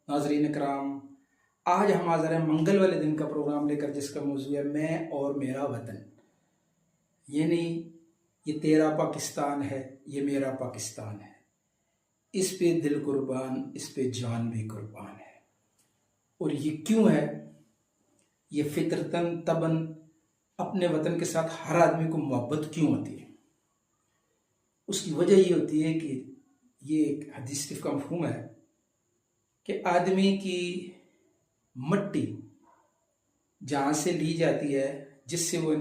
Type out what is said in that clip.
नाज़रीन कराम, आज हम हाज़िर हैं मंगल वाले दिन का प्रोग्राम लेकर, जिसका मौजू है मैं और मेरा वतन। यानी ये तेरा पाकिस्तान है, ये मेरा पाकिस्तान है, इस पे दिल कुर्बान, इस पे जान भी कुर्बान है। और ये क्यों है? ये फितरतन तबन अपने वतन के साथ हर आदमी को मोहब्बत क्यों होती है? उसकी वजह ये होती है कि ये एक हदीस शरीफ का मफ़हूम है कि आदमी की मट्टी जहाँ से ली जाती है, जिससे वो